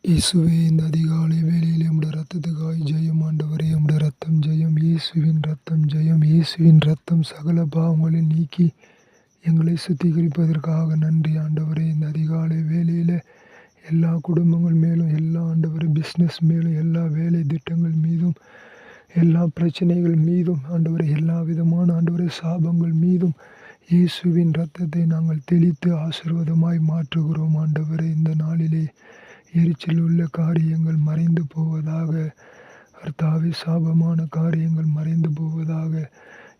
இயேசுவே, இந்த அதிகாலை வேளையிலே உம்முடைய இரத்தத்துக்காய் ஜெயம் ஆண்டவரே. உம்முடைய இரத்தம் ஜெயம், இயேசுவின் இரத்தம் ஜெயம். இயேசுவின் இரத்தம் சகல பாவங்களை நீக்கி எங்களை சுத்திகரிப்பதற்காக நன்றி ஆண்டவரே. இந்த அதிகாலை வேளையில் எல்லா குடும்பங்கள் மேலும், எல்லா ஆண்டவரே பிஸ்னஸ் மேலும், எல்லா வேலை திட்டங்கள் மீதும், எல்லா பிரச்சனைகள் மீதும் ஆண்டவரே, எல்லா விதமான ஆண்டவரே சாபங்கள் மீதும் இயேசுவின் இரத்தத்தை நாங்கள் தெளித்து ஆசீர்வாதமாய் மாற்றுகிறோம் ஆண்டவரே. இந்த நாளிலே எரிச்சல் உள்ள காரியங்கள் மறைந்து போவதாக. கர்த்தாவே, சாபமான காரியங்கள் மறைந்து போவதாக.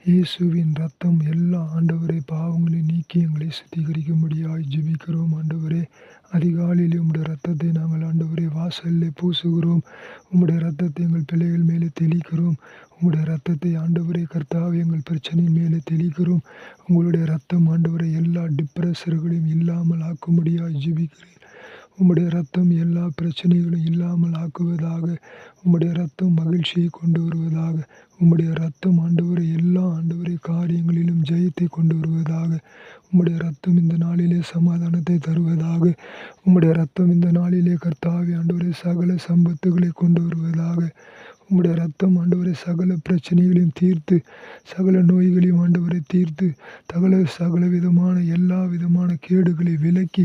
இயேசுவின் இரத்தம் எல்லா ஆண்டவரே பாவங்களை நீக்கி எங்களை சுத்திகரிக்கும்படியாய் ஜெபிக்கிறோம் ஆண்டவரே. அதிகாலையில் உம்முடைய இரத்தத்தை நாங்கள் ஆண்டவரே வாசலில் பூசுகிறோம். உம்முடைய இரத்தத்தை எங்கள் பிள்ளைகள் மேலே தெளிக்கிறோம். உம்முடைய இரத்தத்தை ஆண்டவரே கர்த்தாவே எங்கள் பிரச்சனையின் மேலே தெளிக்கிறோம். உங்களுடைய இரத்தம் ஆண்டவரை எல்லா டிப்ரெஷர்களையும் இல்லாமல் ஆக்கும்படியாய் ஜெபிக்கிறேன். உம்முடைய இரத்தம் எல்லா பிரச்சனைகளும் இல்லாமல் ஆக்குவதாக. உம்முடைய இரத்தம் மகிழ்ச்சியை கொண்டு வருவதாக. உம்முடைய இரத்தம் ஆண்டவரை எல்லா ஆண்டவரை காரியங்களிலும் ஜெயத்தை கொண்டு வருவதாக. உம்முடைய இரத்தம் இந்த நாளிலே சமாதானத்தை தருவதாக. உம்முடைய இரத்தம் இந்த நாளிலே கர்த்தாவே ஆண்டவரை சகல சம்பத்துகளை கொண்டு வருவதாக. உம்முடைய இரத்தம் ஆண்டவரை சகல பிரச்சனைகளையும் தீர்த்து, சகல நோய்களையும் ஆண்டவரை தீர்த்து, சகல விதமான எல்லா விதமான கேடுகளை விலக்கி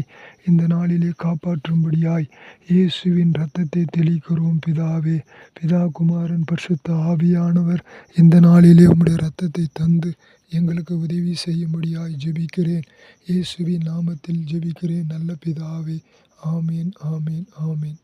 இந்த நாளிலே காப்பாற்றும்படியாய் இயேசுவின் இரத்தத்தை தெளிக்கிறோம் பிதாவே. பிதா, குமாரன், பரிசுத்த ஆவியானவர் இந்த நாளிலே உம்முடைய இரத்தத்தை தந்து எங்களுக்கு உதவி செய்யும்படியாய் ஜெபிக்கிறேன். இயேசுவின் நாமத்தில் ஜெபிக்கிறேன் நல்ல பிதாவே. ஆமீன், ஆமீன், ஆமீன்.